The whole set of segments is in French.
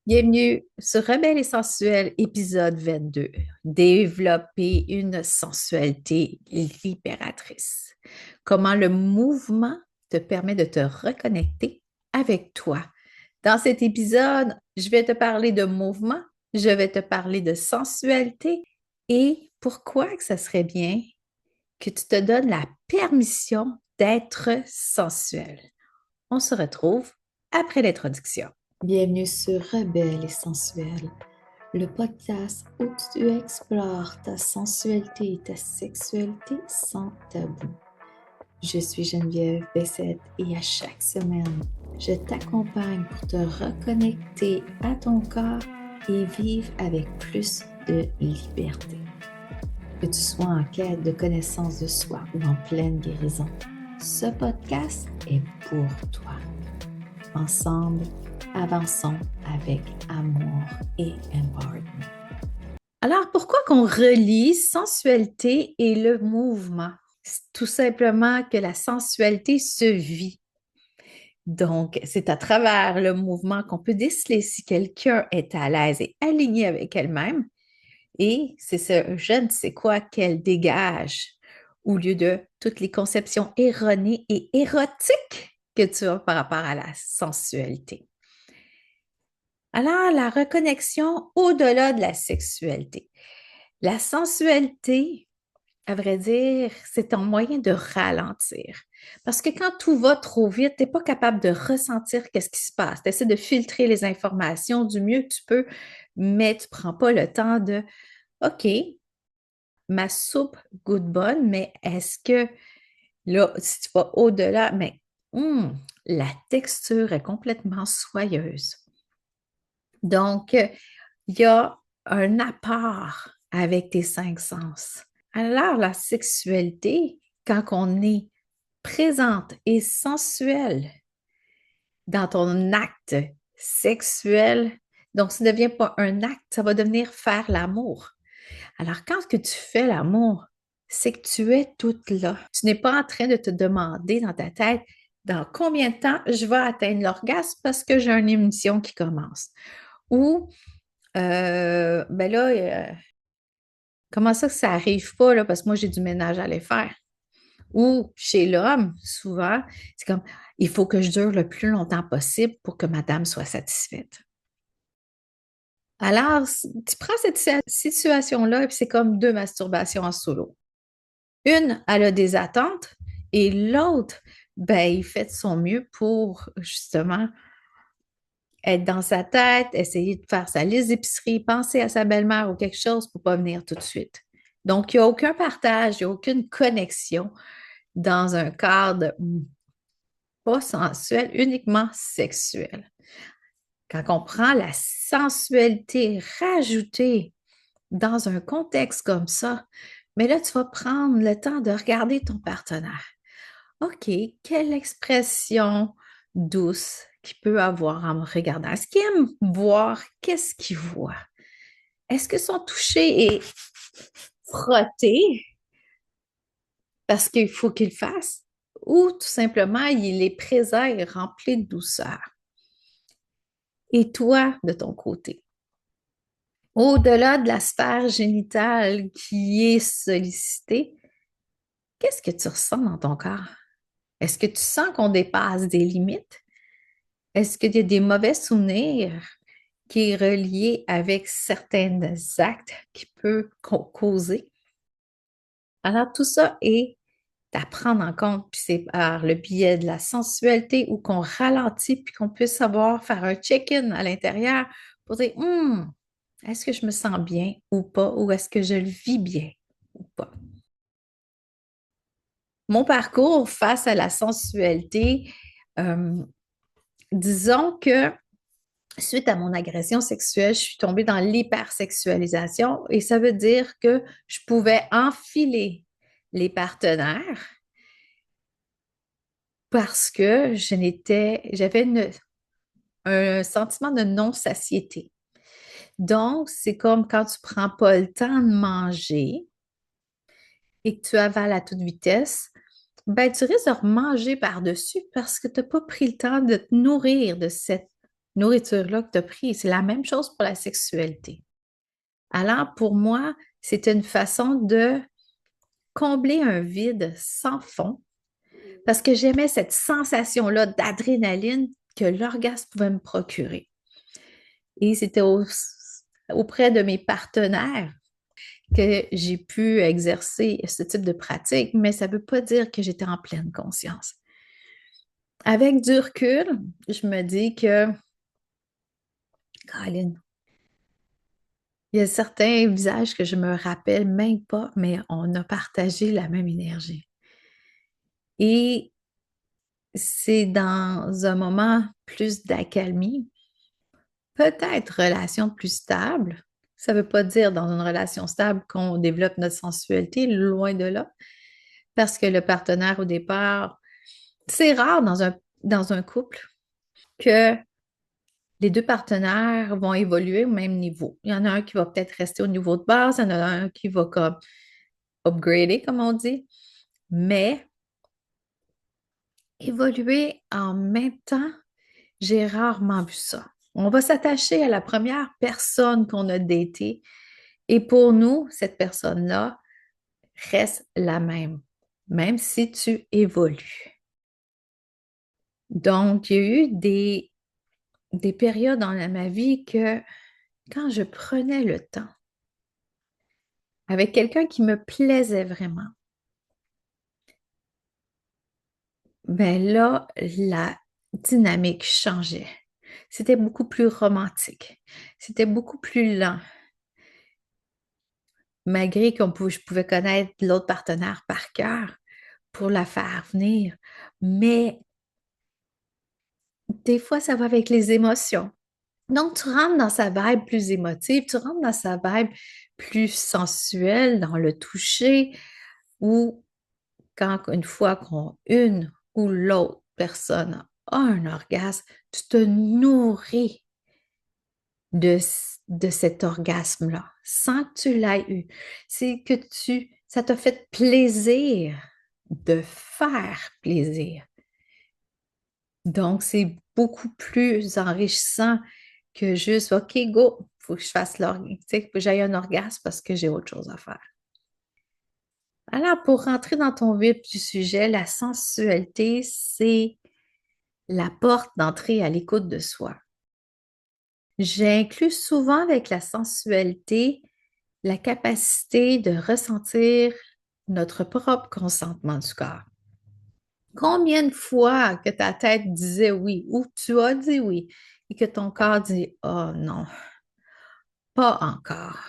Bienvenue sur Rebelle et sensuelle, épisode 22. Développer une sensualité libératrice. Comment le mouvement te permet de te reconnecter avec toi. Dans cet épisode, je vais te parler de mouvement, je vais te parler de sensualité et pourquoi que ça serait bien que tu te donnes la permission d'être sensuel. On se retrouve après l'introduction. Bienvenue sur Rebelle et sensuelle, le podcast où tu explores ta sensualité et ta sexualité sans tabou. Je suis Geneviève Bessette et à chaque semaine, je t'accompagne pour te reconnecter à ton corps et vivre avec plus de liberté. Que tu sois en quête de connaissance de soi ou en pleine guérison, ce podcast est pour toi. Ensemble, avançons avec amour et empowerment. Alors, pourquoi qu'on relie sensualité et le mouvement? C'est tout simplement que la sensualité se vit. Donc, c'est à travers le mouvement qu'on peut déceler si quelqu'un est à l'aise et aligné avec elle-même. Et c'est ce je ne sais quoi qu'elle dégage au lieu de toutes les conceptions erronées et érotiques que tu as par rapport à la sensualité. Alors, la reconnexion au-delà de la sexualité. La sensualité, à vrai dire, c'est un moyen de ralentir. Parce que quand tout va trop vite, tu n'es pas capable de ressentir qu'est-ce qui se passe. Tu essaies de filtrer les informations du mieux que tu peux, mais tu ne prends pas le temps de OK, ma soupe goûte bonne, mais est-ce que là, si tu vas au-delà, mais la texture est complètement soyeuse. Donc, il y a un apport avec tes cinq sens. Alors, la sexualité, quand on est présente et sensuelle dans ton acte sexuel, donc ça ne devient pas un acte, ça va devenir faire l'amour. Alors, quand que tu fais l'amour, c'est que tu es toute là. Tu n'es pas en train de te demander dans ta tête dans combien de temps je vais atteindre l'orgasme parce que j'ai une émission qui commence. Ou, ben là, comment ça que ça n'arrive pas, là, parce que moi, j'ai du ménage à aller faire. Ou chez l'homme, souvent, c'est comme, il faut que je dure le plus longtemps possible pour que madame soit satisfaite. Alors, tu prends cette situation-là et puis c'est comme deux masturbations en solo. Une, elle a des attentes et l'autre, ben, il fait de son mieux pour justement être dans sa tête, essayer de faire sa liste d'épicerie, penser à sa belle-mère ou quelque chose pour ne pas venir tout de suite. Donc, il n'y a aucun partage, il n'y a aucune connexion dans un cadre pas sensuel, uniquement sexuel. Quand on prend la sensualité rajoutée dans un contexte comme ça, mais là, tu vas prendre le temps de regarder ton partenaire. OK, quelle expression douce qu'il peut avoir en me regardant? Est-ce qu'il aime voir? Qu'est-ce qu'il voit? Est-ce que son toucher est frotté parce qu'il faut qu'il le fasse? Ou tout simplement, il est présent et rempli de douceur? Et toi, de ton côté? Au-delà de la sphère génitale qui est sollicitée, qu'est-ce que tu ressens dans ton corps? Est-ce que tu sens qu'on dépasse des limites? Est-ce qu'il y a des mauvais souvenirs qui est relié avec certains actes qui peuvent causer? Alors, tout ça est à prendre en compte, puis c'est par le biais de la sensualité où qu'on ralentit, puis qu'on puisse savoir faire un check-in à l'intérieur pour dire, est-ce que je me sens bien ou pas, ou est-ce que je le vis bien ou pas? Mon parcours face à la sensualité, euh, disons que suite à mon agression sexuelle, je suis tombée dans l'hypersexualisation et ça veut dire que je pouvais enfiler les partenaires parce que j'avais un sentiment de non-satiété. Donc, c'est comme quand tu prends pas le temps de manger et que tu avales à toute vitesse, ben, tu risques de manger par-dessus parce que tu n'as pas pris le temps de te nourrir de cette nourriture-là que tu as pris. C'est la même chose pour la sexualité. Alors, pour moi, c'est une façon de combler un vide sans fond parce que j'aimais cette sensation-là d'adrénaline que l'orgasme pouvait me procurer. Et c'était auprès de mes partenaires que j'ai pu exercer ce type de pratique, mais ça ne veut pas dire que j'étais en pleine conscience. Avec du recul, je me dis que, Colin, il y a certains visages que je me rappelle même pas, mais on a partagé la même énergie. Et c'est dans un moment plus d'accalmie, peut-être relation plus stable. Ça ne veut pas dire dans une relation stable qu'on développe notre sensualité, loin de là, parce que le partenaire au départ, c'est rare dans un couple que les deux partenaires vont évoluer au même niveau. Il y en a un qui va peut-être rester au niveau de base, il y en a un qui va comme upgrader, comme on dit, mais évoluer en même temps, j'ai rarement vu ça. On va s'attacher à la première personne qu'on a datée et pour nous, cette personne-là reste la même, même si tu évolues. Donc, il y a eu des périodes dans ma vie que quand je prenais le temps avec quelqu'un qui me plaisait vraiment, ben là, la dynamique changeait. C'était beaucoup plus romantique. C'était beaucoup plus lent, malgré je pouvais connaître l'autre partenaire par cœur pour la faire venir. Mais des fois, ça va avec les émotions. Donc, tu rentres dans sa vibe plus émotive, tu rentres dans sa vibe plus sensuelle, dans le toucher, ou quand une fois qu'une ou l'autre personne a un orgasme, tu te nourris de, de cet orgasme-là, sans que tu l'aies eu. C'est que ça t'a fait plaisir de faire plaisir. Donc, c'est beaucoup plus enrichissant que juste, OK, go, il faut que je fasse l'orgasme, que j'aille un orgasme parce que j'ai autre chose à faire. Alors, pour rentrer dans ton vif du sujet, la sensualité, c'est la porte d'entrée à l'écoute de soi. J'inclus souvent avec la sensualité la capacité de ressentir notre propre consentement du corps. Combien de fois que ta tête disait oui ou tu as dit oui et que ton corps dit oh non, pas encore.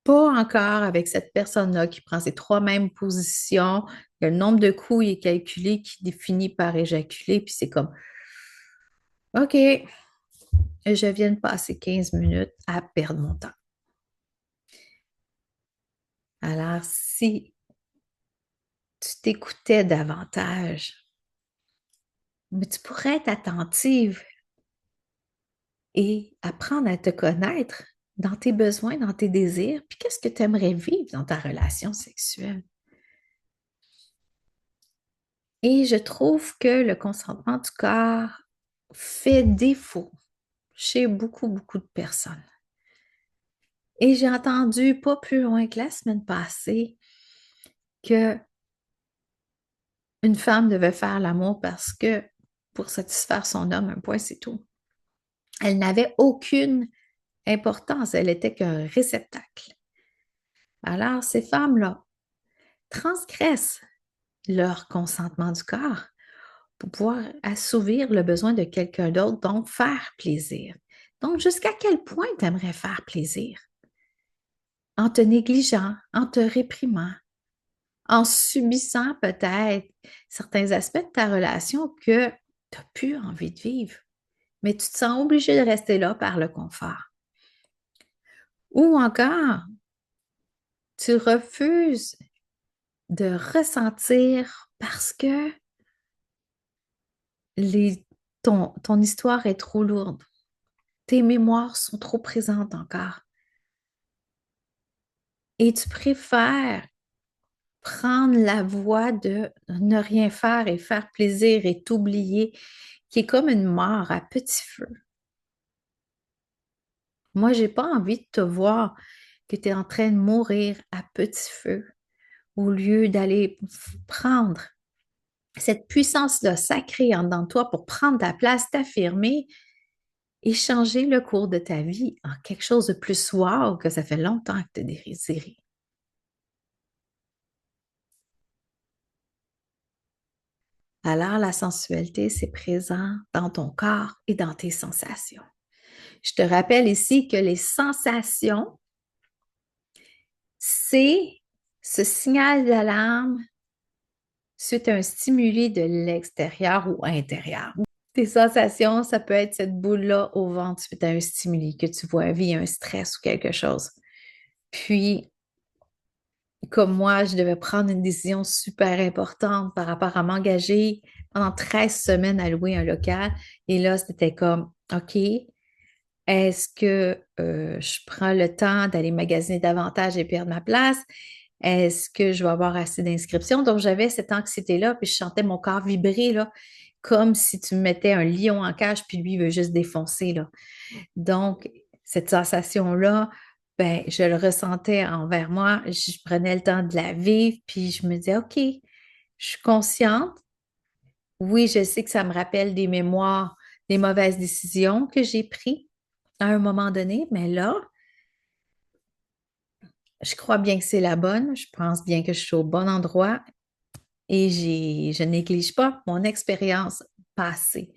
Pas encore avec cette personne-là qui prend ces trois mêmes positions. Le nombre de coups est calculé qui finit par éjaculer, puis c'est comme OK, je viens de passer 15 minutes à perdre mon temps. Alors, si tu t'écoutais davantage, mais tu pourrais être attentive et apprendre à te connaître dans tes besoins, dans tes désirs, puis qu'est-ce que tu aimerais vivre dans ta relation sexuelle. Et je trouve que le consentement du corps fait défaut chez beaucoup de personnes. Et j'ai entendu pas plus loin que la semaine passée que une femme devait faire l'amour parce que pour satisfaire son homme, un point, c'est tout. Elle n'avait aucune importance, elle était qu'un réceptacle. Alors, ces femmes-là transgressent leur consentement du corps pour pouvoir assouvir le besoin de quelqu'un d'autre, donc faire plaisir. Donc, jusqu'à quel point tu aimerais faire plaisir? En te négligeant, en te réprimant, en subissant peut-être certains aspects de ta relation que tu n'as plus envie de vivre, mais tu te sens obligé de rester là par le confort. Ou encore, tu refuses de ressentir parce que ton histoire est trop lourde. Tes mémoires sont trop présentes encore. Et tu préfères prendre la voie de ne rien faire et faire plaisir et t'oublier qui est comme une mort à petit feu. Moi, j'ai pas envie de te voir que tu es en train de mourir à petit feu au lieu d'aller prendre cette puissance-là sacrée en dedans de toi pour prendre ta place, t'affirmer et changer le cours de ta vie en quelque chose de plus wow que ça fait longtemps que tu as désiré. Alors, la sensualité, c'est présent dans ton corps et dans tes sensations. Je te rappelle ici que les sensations, c'est ce signal d'alarme suite à un stimuli de l'extérieur ou intérieur. Tes sensations, ça peut être cette boule-là au ventre suite à un stimuli que tu vois via un stress ou quelque chose. Puis, comme moi, je devais prendre une décision super importante par rapport à m'engager pendant 13 semaines à louer un local. Et là, c'était comme, OK, est-ce que je prends le temps d'aller magasiner davantage et perdre ma place? Est-ce que je vais avoir assez d'inscriptions? Donc, j'avais cette anxiété-là, puis je sentais mon corps vibrer, là, comme si tu me mettais un lion en cage, puis lui, il veut juste défoncer, là. Donc, cette sensation-là, ben, je le ressentais envers moi. Je prenais le temps de la vivre, puis je me disais, OK, je suis consciente. Oui, je sais que ça me rappelle des mémoires, des mauvaises décisions que j'ai prises à un moment donné, mais là, je crois bien que c'est la bonne. Je pense bien que je suis au bon endroit et je néglige pas mon expérience passée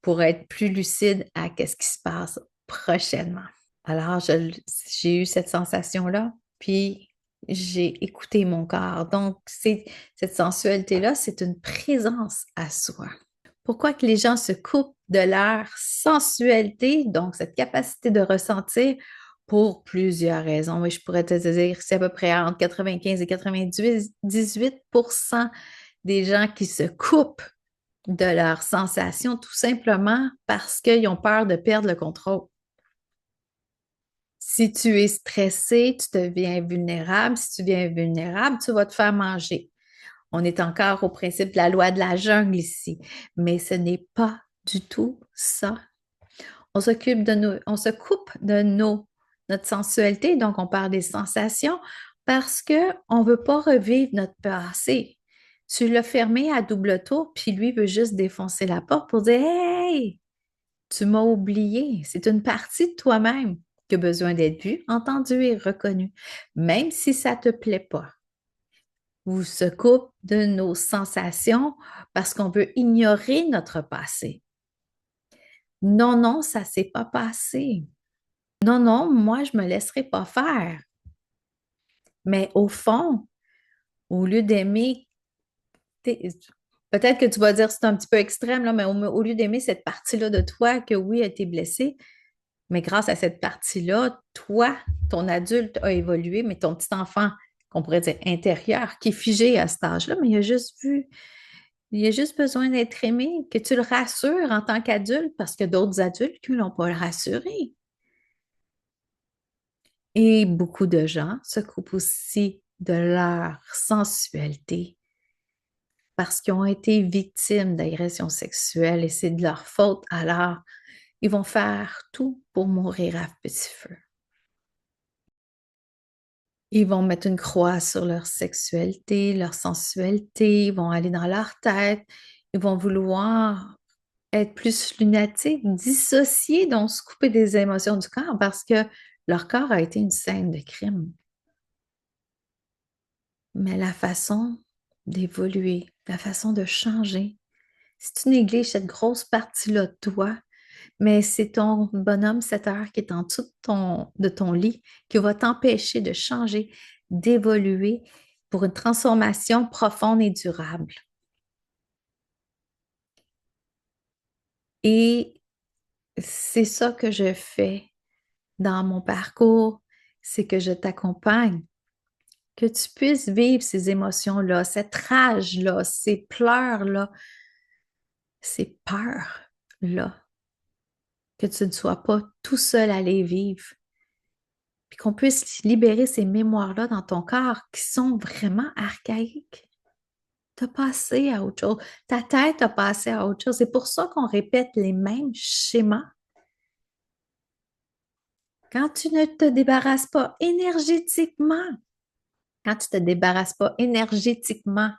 pour être plus lucide à ce qui se passe prochainement. Alors, j'ai eu cette sensation-là, puis j'ai écouté mon corps. Donc, cette sensualité-là, c'est une présence à soi. Pourquoi que les gens se coupent de leur sensualité, donc cette capacité de ressentir, pour plusieurs raisons. Et je pourrais te dire que c'est à peu près entre 95 et 98% des gens qui se coupent de leurs sensations tout simplement parce qu'ils ont peur de perdre le contrôle. Si tu es stressé, tu deviens vulnérable. Si tu deviens vulnérable, tu vas te faire manger. On est encore au principe de la loi de la jungle ici, mais ce n'est pas du tout ça. On se coupe de notre sensualité, donc on parle des sensations parce qu'on ne veut pas revivre notre passé. Tu l'as fermé à double tour, puis lui veut juste défoncer la porte pour dire Hey, tu m'as oublié. C'est une partie de toi-même qui a besoin d'être vue, entendue et reconnue, même si ça ne te plaît pas. On se coupe de nos sensations parce qu'on veut ignorer notre passé. Non, non, ça ne s'est pas passé. Non, non, moi, je ne me laisserai pas faire. Mais au fond, au lieu d'aimer, peut-être que tu vas dire que c'est un petit peu extrême, là, mais au lieu d'aimer cette partie-là de toi que oui, a été blessée, mais grâce à cette partie-là, toi, ton adulte a évolué, mais ton petit enfant, qu'on pourrait dire intérieur, qui est figé à cet âge-là, mais il a juste besoin d'être aimé, que tu le rassures en tant qu'adulte, parce que d'autres adultes qui ne l'ont pas rassuré. Et beaucoup de gens se coupent aussi de leur sensualité parce qu'ils ont été victimes d'agressions sexuelles et c'est de leur faute. Alors, ils vont faire tout pour mourir à petit feu. Ils vont mettre une croix sur leur sexualité, leur sensualité, ils vont aller dans leur tête, ils vont vouloir être plus lunatiques, dissociés, donc se couper des émotions du corps parce que leur corps a été une scène de crime. Mais la façon d'évoluer, la façon de changer, si tu négliges cette grosse partie-là de toi, mais c'est ton bonhomme 7 heures qui est en dessous de ton lit qui va t'empêcher de changer, d'évoluer pour une transformation profonde et durable. Et c'est ça que je fais dans mon parcours, c'est que je t'accompagne, que tu puisses vivre ces émotions-là, cette rage-là, ces pleurs-là, ces peurs-là, que tu ne sois pas tout seul à les vivre, puis qu'on puisse libérer ces mémoires-là dans ton corps qui sont vraiment archaïques. Tu as passé à autre chose. Ta tête a passé à autre chose. C'est pour ça qu'on répète les mêmes schémas. Quand tu ne te débarrasses pas énergétiquement, quand tu ne te débarrasses pas énergétiquement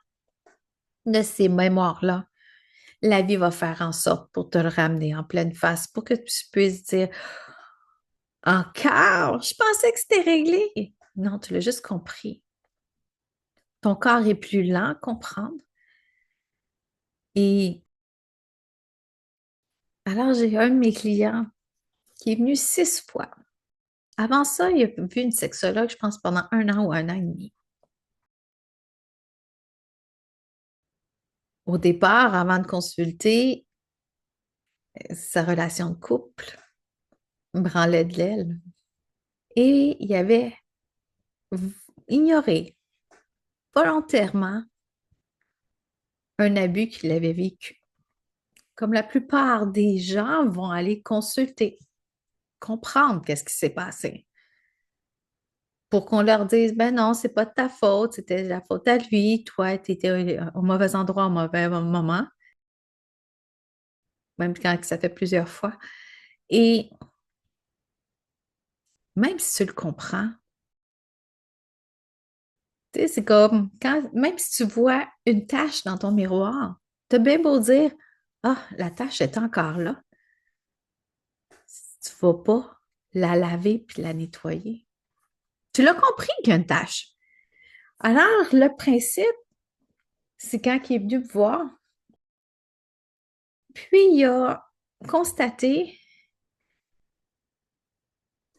de ces mémoires-là, la vie va faire en sorte pour te le ramener en pleine face pour que tu puisses dire encore, je pensais que c'était réglé. Non, tu l'as juste compris. Ton corps est plus lent à comprendre. Et alors, j'ai un de mes clients qui est venu 6 fois. Avant ça, il a vu une sexologue, je pense, pendant 1 an ou 1 an et demi. Au départ, avant de consulter, sa relation de couple branlait de l'aile. Et il avait ignoré volontairement un abus qu'il avait vécu. Comme la plupart des gens vont aller consulter, comprendre qu'est-ce qui s'est passé. Pour qu'on leur dise, ben non, c'est pas de ta faute, c'était la faute à lui, toi, tu étais au mauvais endroit au mauvais moment, même quand ça fait plusieurs fois. Et même si tu le comprends, tu sais, c'est comme quand, même si tu vois une tache dans ton miroir, tu as bien beau dire, ah, la tache est encore là, tu ne vas pas la laver puis la nettoyer. Tu l'as compris qu'il y a une tache. Alors, le principe, c'est quand il est venu me voir, puis il a constaté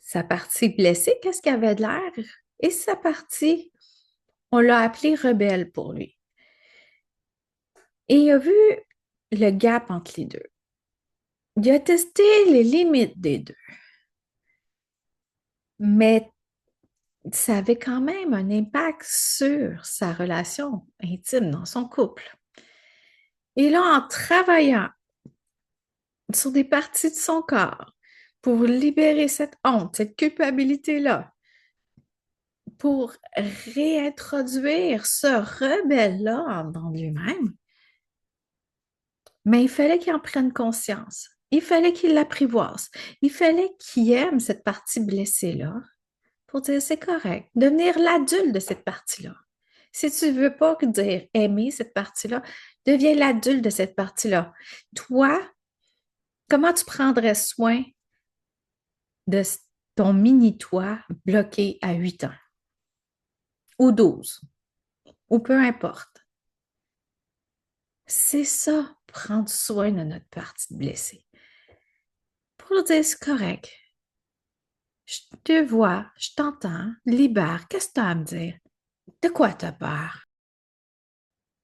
sa partie blessée, qu'est-ce qu'il avait de l'air, et sa partie, on l'a appelé rebelle pour lui. Et il a vu le gap entre les deux. Il a testé les limites des deux, mais ça avait quand même un impact sur sa relation intime dans son couple. Et là, en travaillant sur des parties de son corps pour libérer cette honte, cette culpabilité-là, pour réintroduire ce rebelle-là dans lui-même, mais il fallait qu'il en prenne conscience. Il fallait qu'il l'apprivoise. Il fallait qu'il aime cette partie blessée-là pour dire c'est correct. Devenir l'adulte de cette partie-là. Si tu ne veux pas dire aimer cette partie-là, deviens l'adulte de cette partie-là. Toi, comment tu prendrais soin de ton mini-toi bloqué à 8 ans ou 12 ou peu importe? C'est ça, prendre soin de notre partie blessée. Pour leur dire c'est correct. Je te vois, je t'entends, libère. Qu'est-ce que tu as à me dire? De quoi tu as peur?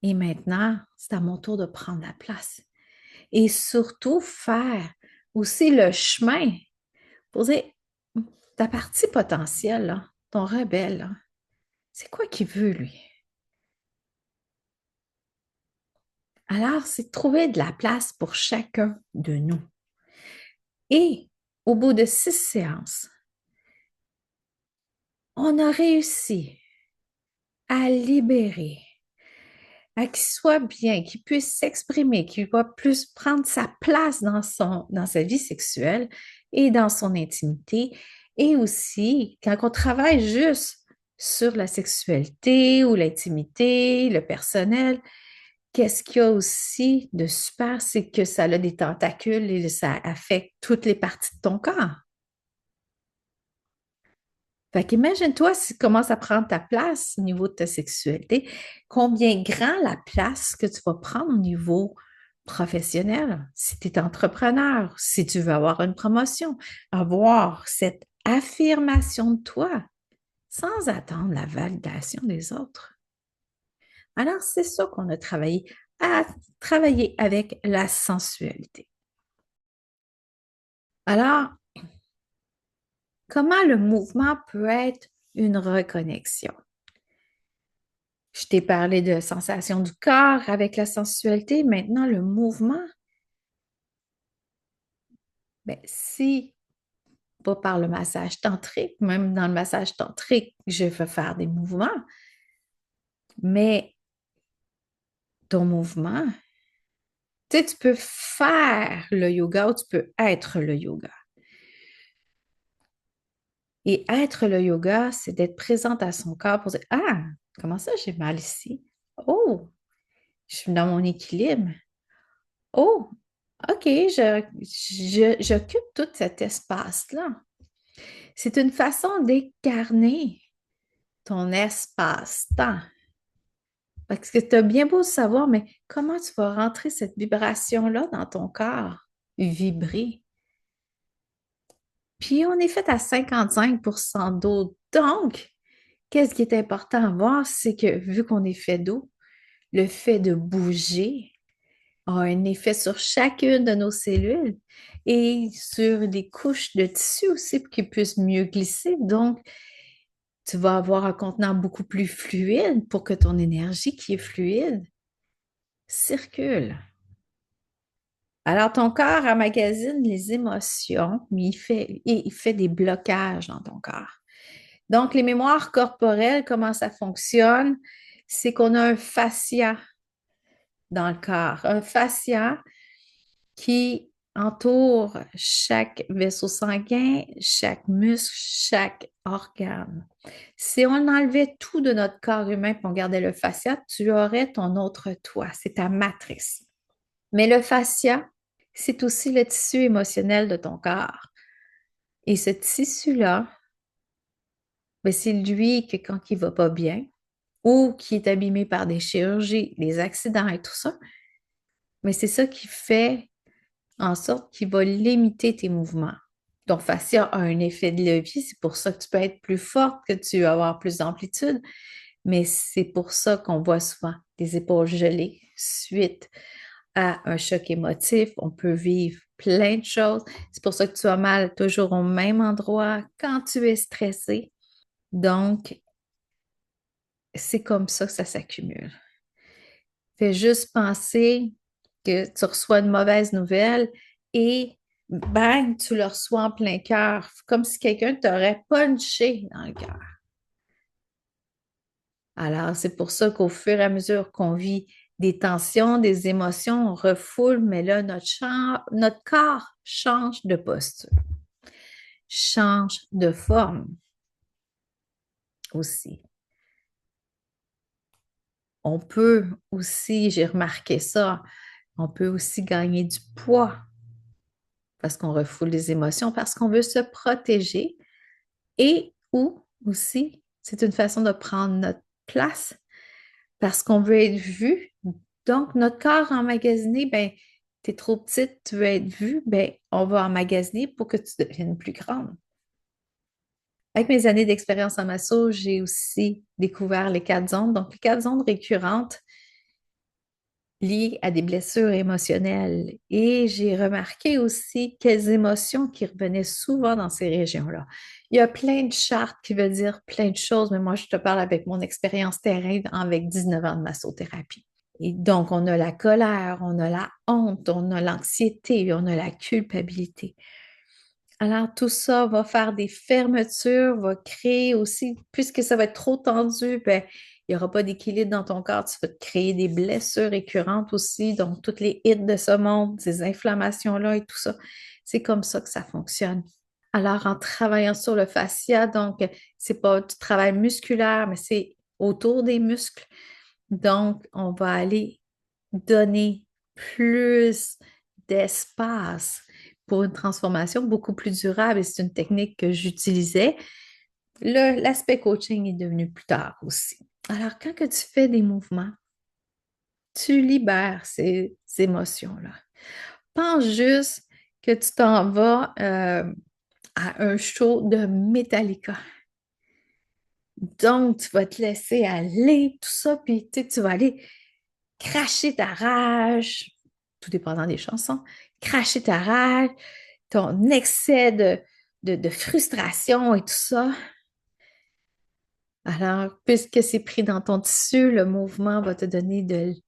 Et maintenant, c'est à mon tour de prendre la place. Et surtout, faire aussi le chemin pour dire ta partie potentielle, là, ton rebelle, là, c'est quoi qu'il veut, lui? Alors, c'est de trouver de la place pour chacun de nous. Et au bout de 6 séances, on a réussi à libérer, à qu'il soit bien, qu'il puisse s'exprimer, qu'il va plus prendre sa place dans sa vie sexuelle et dans son intimité. Et aussi, quand on travaille juste sur la sexualité ou l'intimité, le personnel, qu'est-ce qu'il y a aussi de super, c'est que ça a des tentacules et ça affecte toutes les parties de ton corps. Fait qu'imagine-toi si tu commences à prendre ta place au niveau de ta sexualité, combien grand la place que tu vas prendre au niveau professionnel, si tu es entrepreneur, si tu veux avoir une promotion, avoir cette affirmation de toi sans attendre la validation des autres. Alors, c'est ça qu'on a travaillé, à travailler avec la sensualité. Alors, comment le mouvement peut être une reconnexion? Je t'ai parlé de sensation du corps avec la sensualité. Maintenant, le mouvement, ben, si pas par le massage tantrique, même dans le massage tantrique, je veux faire des mouvements, mais ton mouvement. Tu sais, tu peux faire le yoga ou tu peux être le yoga. Et être le yoga, c'est d'être présente à son corps pour dire, ah, comment ça, j'ai mal ici? Oh, je suis dans mon équilibre. Oh, OK, j'occupe tout cet espace-là. C'est une façon d'incarner ton espace-temps. Parce que tu as bien beau savoir, mais comment tu vas rentrer cette vibration-là dans ton corps? Vibrer. Puis on est fait à 55% d'eau. Donc, qu'est-ce qui est important à voir, c'est que vu qu'on est fait d'eau, le fait de bouger a un effet sur chacune de nos cellules et sur les couches de tissu aussi pour qu'ils puissent mieux glisser. Donc, tu vas avoir un contenant beaucoup plus fluide pour que ton énergie qui est fluide circule. Alors, ton corps emmagasine les émotions, mais il fait des blocages dans ton corps. Donc, les mémoires corporelles, comment ça fonctionne? C'est qu'on a un fascia dans le corps, un fascia qui entoure chaque vaisseau sanguin, chaque muscle, chaque organe. Si on enlevait tout de notre corps humain et on gardait le fascia, tu aurais ton autre toi, c'est ta matrice. Mais le fascia, c'est aussi le tissu émotionnel de ton corps. Et ce tissu-là, ben, c'est lui que quand il va pas bien ou qui est abîmé par des chirurgies, des accidents et tout ça, mais c'est ça qui fait en sorte qu'il va limiter tes mouvements. Ton fascia a un effet de levier, c'est pour ça que tu peux être plus forte, que tu vas avoir plus d'amplitude, mais c'est pour ça qu'on voit souvent des épaules gelées suite à un choc émotif. On peut vivre plein de choses. C'est pour ça que tu as mal toujours au même endroit quand tu es stressé. Donc, c'est comme ça que ça s'accumule. Fais juste penser que tu reçois une mauvaise nouvelle et bang, tu le reçois en plein cœur, comme si quelqu'un t'aurait punché dans le cœur. Alors, c'est pour ça qu'au fur et à mesure qu'on vit des tensions, des émotions, on refoule, mais là, notre corps change de posture, change de forme aussi. On peut aussi, j'ai remarqué ça, on peut aussi gagner du poids parce qu'on refoule les émotions, parce qu'on veut se protéger et ou aussi, c'est une façon de prendre notre place parce qu'on veut être vu. Donc, notre corps emmagasiné, ben, tu es trop petite, tu veux être vue, ben, on va emmagasiner pour que tu deviennes plus grande. Avec mes années d'expérience en masso, j'ai aussi découvert les 4 zones. Donc, les 4 zones récurrentes liées à des blessures émotionnelles. Et j'ai remarqué aussi quelles émotions qui revenaient souvent dans ces régions-là. Il y a plein de chartes qui veulent dire plein de choses, mais moi, je te parle avec mon expérience terrain avec 19 ans de massothérapie. Et donc, on a la colère, on a la honte, on a l'anxiété, on a la culpabilité. Alors, tout ça va faire des fermetures, va créer aussi, puisque ça va être trop tendu, ben, il n'y aura pas d'équilibre dans ton corps, tu vas te créer des blessures récurrentes aussi, donc toutes les hits de ce monde, ces inflammations-là et tout ça. C'est comme ça que ça fonctionne. Alors, en travaillant sur le fascia, donc, c'est pas du travail musculaire, mais c'est autour des muscles. Donc, on va aller donner plus d'espace pour une transformation beaucoup plus durable et c'est une technique que j'utilisais. L'aspect coaching est devenu plus tard aussi. Alors, quand que tu fais des mouvements, tu libères ces émotions-là. Pense juste que tu t'en vas à un show de Metallica. Donc, tu vas te laisser aller, tout ça, puis tu vas aller cracher ta rage, tout dépendant des chansons, cracher ta rage, ton excès de frustration et tout ça. Alors, puisque c'est pris dans ton tissu, le mouvement va te donner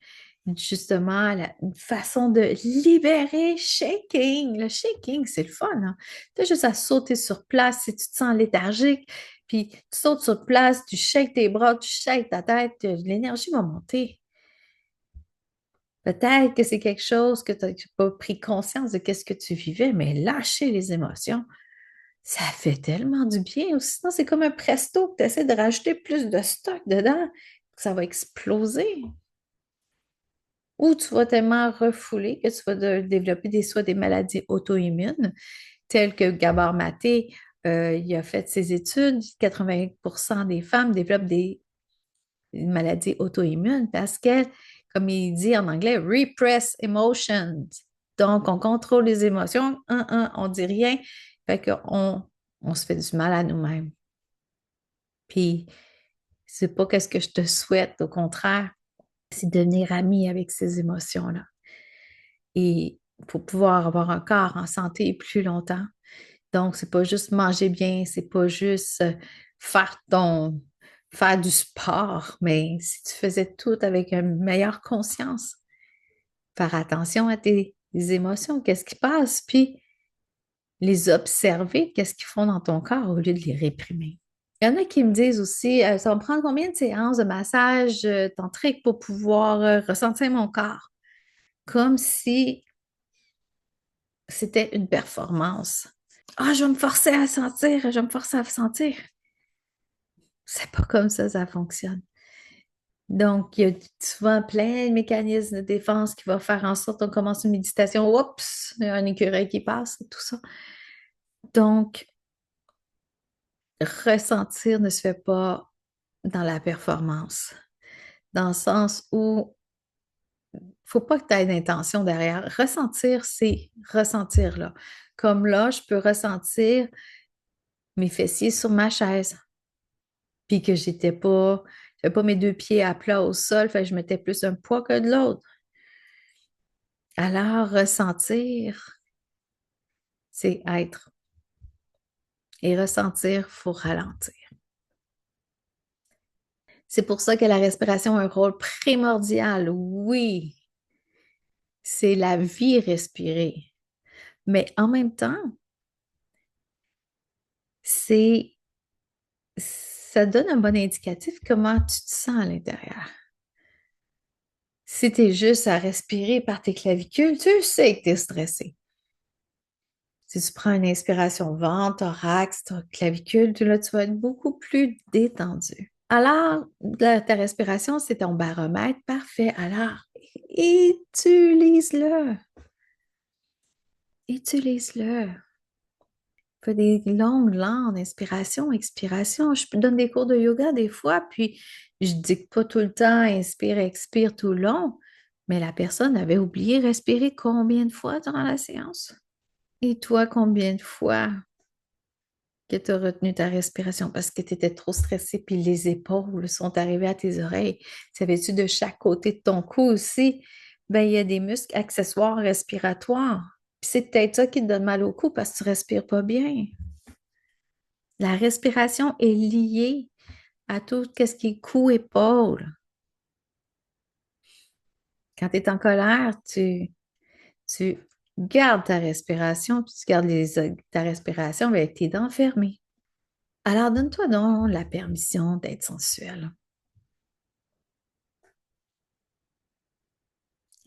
justement une façon de libérer shaking. Le shaking, c'est le fun, hein? Tu as juste à sauter sur place si tu te sens léthargique, puis tu sautes sur place, tu shakes tes bras, tu shakes ta tête, l'énergie va monter. Peut-être que c'est quelque chose que tu n'as pas pris conscience de qu'est-ce que tu vivais, mais lâcher les émotions, ça fait tellement du bien. Ou sinon, c'est comme un presto que tu essaies de rajouter plus de stock dedans, que ça va exploser. Ou tu vas tellement refouler que tu vas développer soit des maladies auto-immunes, telles que Gabor Maté, il a fait ses études, 80% des femmes développent des maladies auto-immunes parce qu'elles, comme il dit en anglais, repress emotions. Donc, on contrôle les émotions, on dit rien, fait qu'on on se fait du mal à nous-mêmes. Puis, c'est pas qu'est-ce que je te souhaite, au contraire, c'est devenir ami avec ces émotions-là. Et pour pouvoir avoir un corps en santé plus longtemps. Donc, c'est pas juste manger bien, c'est pas juste faire du sport, mais si tu faisais tout avec une meilleure conscience, faire attention à tes émotions, qu'est-ce qui passe, puis les observer, qu'est-ce qu'ils font dans ton corps au lieu de les réprimer. Il y en a qui me disent aussi, ça va me prendre combien de séances de massage tantrique pour pouvoir ressentir mon corps? Comme si c'était une performance. Ah, je vais me forcer à sentir, je vais me forcer à sentir. C'est pas comme ça fonctionne. Donc, il y a souvent plein de mécanismes de défense qui vont faire en sorte qu'on commence une méditation, oups, il y a un écureuil qui passe, tout ça. Donc, ressentir ne se fait pas dans la performance, dans le sens où il ne faut pas que tu aies d'intention derrière. Ressentir, c'est ressentir là. Comme là, je peux ressentir mes fessiers sur ma chaise, puis que j'avais pas mes deux pieds à plat au sol, fait que je mettais plus un poids que de l'autre. Alors, ressentir, c'est être. Et ressentir, il faut ralentir. C'est pour ça que la respiration a un rôle primordial. Oui, c'est la vie respirer. Mais en même temps, c'est, ça donne un bon indicatif comment tu te sens à l'intérieur. Si tu es juste à respirer par tes clavicules, tu sais que tu es stressé. Si tu prends une inspiration ventre, thorax, clavicule, là, tu vas être beaucoup plus détendu. Alors, ta respiration, c'est ton baromètre. Parfait. Alors, utilise-le. Utilise-le. Fais des longues, lentes inspiration, expiration. Je donne des cours de yoga des fois, puis je dicte pas tout le temps, inspire, expire tout le long. Mais la personne avait oublié de respirer combien de fois durant la séance? Et toi, combien de fois que tu as retenu ta respiration parce que tu étais trop stressé, puis les épaules sont arrivées à tes oreilles. Savais-tu de chaque côté de ton cou aussi? Ben, il y a des muscles accessoires respiratoires. Puis c'est peut-être ça qui te donne mal au cou parce que tu ne respires pas bien. La respiration est liée à tout ce qui est cou-épaule. Quand tu es en colère, tu gardes ta respiration, puis tu gardes ta respiration avec tes dents fermées. Alors, donne-toi donc la permission d'être sensuel.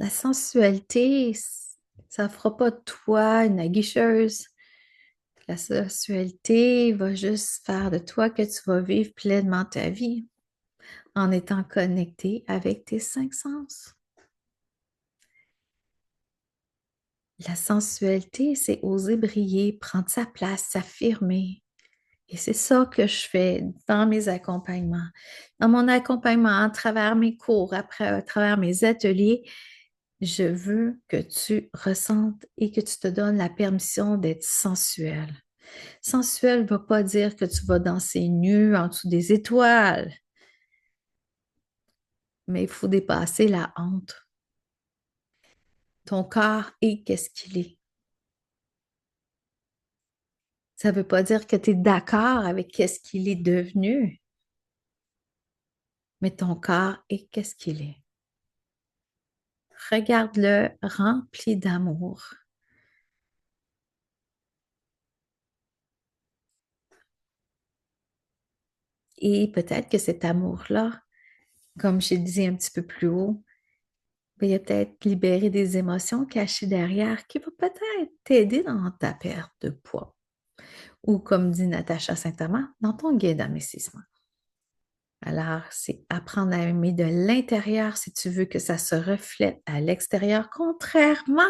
La sensualité, ça ne fera pas de toi une aguicheuse. La sensualité va juste faire de toi que tu vas vivre pleinement ta vie en étant connecté avec tes cinq sens. La sensualité, c'est oser briller, prendre sa place, s'affirmer. Et c'est ça que je fais dans mes accompagnements. Dans mon accompagnement, à travers mes cours, à travers mes ateliers, je veux que tu ressentes et que tu te donnes la permission d'être sensuel. Sensuel ne va pas dire que tu vas danser nu en dessous des étoiles, mais il faut dépasser la honte. Ton corps est qu'est-ce qu'il est. Ça ne veut pas dire que tu es d'accord avec qu'est-ce qu'il est devenu, mais ton corps est qu'est-ce qu'il est. Regarde-le rempli d'amour. Et peut-être que cet amour-là, comme je disais un petit peu plus haut, il y a peut-être libérer des émotions cachées derrière qui vont peut-être t'aider dans ta perte de poids. Ou comme dit Natacha Saint-Amand, dans ton guide d'investissement. Alors, c'est apprendre à aimer de l'intérieur si tu veux que ça se reflète à l'extérieur, contrairement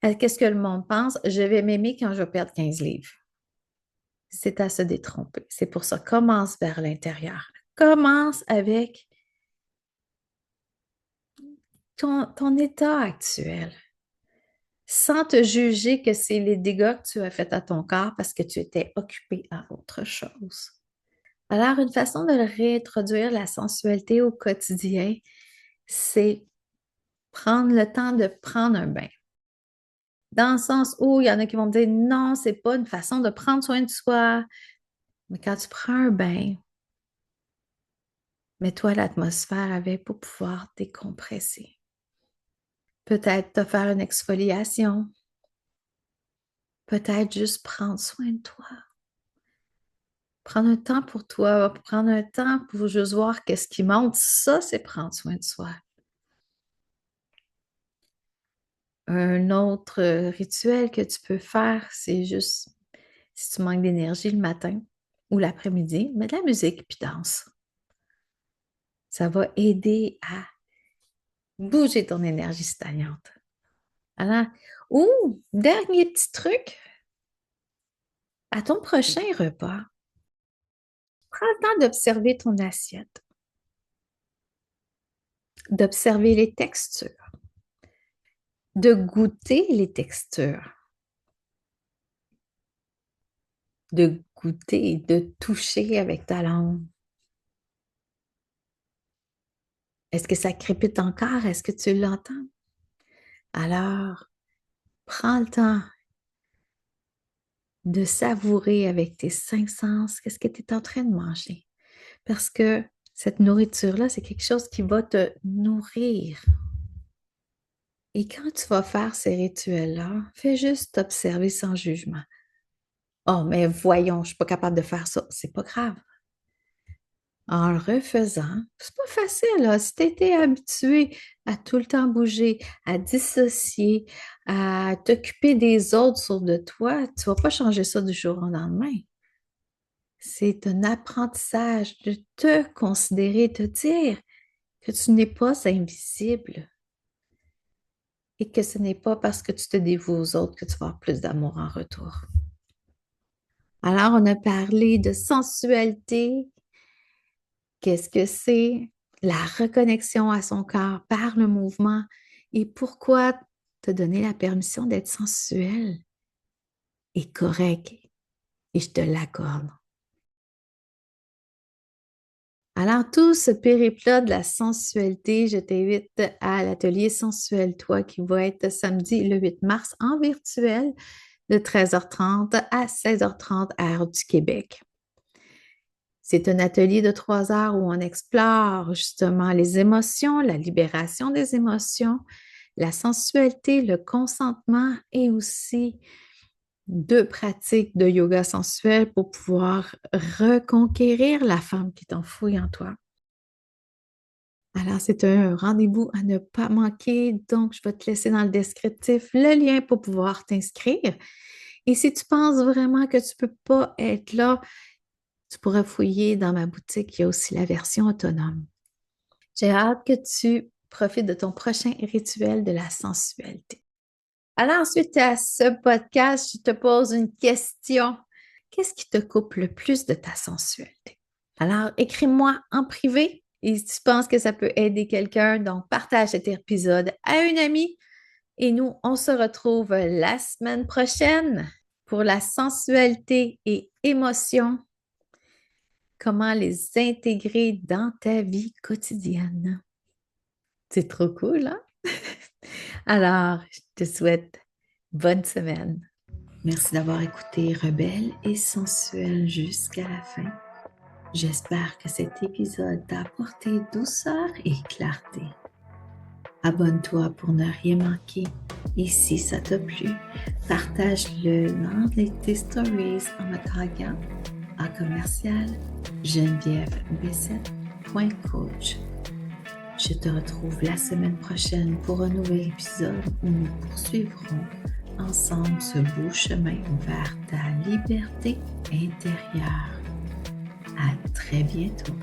à ce que le monde pense. Je vais m'aimer quand je vais perdre 15 livres. C'est à se détromper. C'est pour ça, commence vers l'intérieur. Commence avec ton état actuel, sans te juger que c'est les dégâts que tu as faits à ton corps parce que tu étais occupé à autre chose. Alors, une façon de réintroduire la sensualité au quotidien, c'est prendre le temps de prendre un bain. Dans le sens où il y en a qui vont me dire non, c'est pas une façon de prendre soin de soi. Mais quand tu prends un bain, mets-toi l'atmosphère avec pour pouvoir décompresser. Peut-être te faire une exfoliation. Peut-être juste prendre soin de toi. Prendre un temps pour toi, prendre un temps pour juste voir qu'est-ce qui monte. Ça, c'est prendre soin de soi. Un autre rituel que tu peux faire, c'est juste, si tu manques d'énergie le matin ou l'après-midi, mets de la musique puis danse. Ça va aider à bouger ton énergie stagnante. Alors, ou, dernier petit truc, à ton prochain repas, prends le temps d'observer ton assiette, d'observer les textures, de goûter les textures, de goûter, de toucher avec ta langue. Est-ce que ça crépite encore? Est-ce que tu l'entends? Alors, prends le temps de savourer avec tes cinq sens qu'est-ce que tu es en train de manger. Parce que cette nourriture-là, c'est quelque chose qui va te nourrir. Et quand tu vas faire ces rituels-là, fais juste t'observer sans jugement. Oh, mais voyons, je ne suis pas capable de faire ça. C'est pas grave. En le refaisant, c'est pas facile, là. Si tu étais habitué à tout le temps bouger, à dissocier, à t'occuper des autres sur de toi, tu vas pas changer ça du jour au lendemain. C'est un apprentissage de te considérer, te dire que tu n'es pas invisible et que ce n'est pas parce que tu te dévoues aux autres que tu vas avoir plus d'amour en retour. Alors, on a parlé de sensualité. Qu'est-ce que c'est? La reconnexion à son corps par le mouvement et pourquoi te donner la permission d'être sensuel est correct et je te l'accorde. Alors, tout ce périple-là de la sensualité, je t'invite à l'atelier Sensuel Toi qui va être samedi le 8 mars en virtuel de 13h30 à 16h30 heure du Québec. C'est un atelier de 3 heures où on explore justement les émotions, la libération des émotions, la sensualité, le consentement et aussi 2 pratiques de yoga sensuel pour pouvoir reconquérir la femme qui t'enfouit en toi. Alors, c'est un rendez-vous à ne pas manquer. Donc, je vais te laisser dans le descriptif le lien pour pouvoir t'inscrire. Et si tu penses vraiment que tu ne peux pas être là, tu pourras fouiller dans ma boutique. Il y a aussi la version autonome. J'ai hâte que tu profites de ton prochain rituel de la sensualité. Alors, suite à ce podcast, je te pose une question. Qu'est-ce qui te coupe le plus de ta sensualité? Alors, écris-moi en privé et si tu penses que ça peut aider quelqu'un, donc partage cet épisode à une amie. Et nous, on se retrouve la semaine prochaine pour la sensualité et émotion. Comment les intégrer dans ta vie quotidienne. C'est trop cool, hein? Alors, je te souhaite bonne semaine. Merci d'avoir écouté Rebelle et sensuelle jusqu'à la fin. J'espère que cet épisode t'a apporté douceur et clarté. Abonne-toi pour ne rien manquer et si ça t'a plu, partage-le dans tes stories en me taguant à commercial Geneviève Bessette.coach. Je te retrouve la semaine prochaine pour un nouvel épisode où nous poursuivrons ensemble ce beau chemin vers ta liberté intérieure. À très bientôt.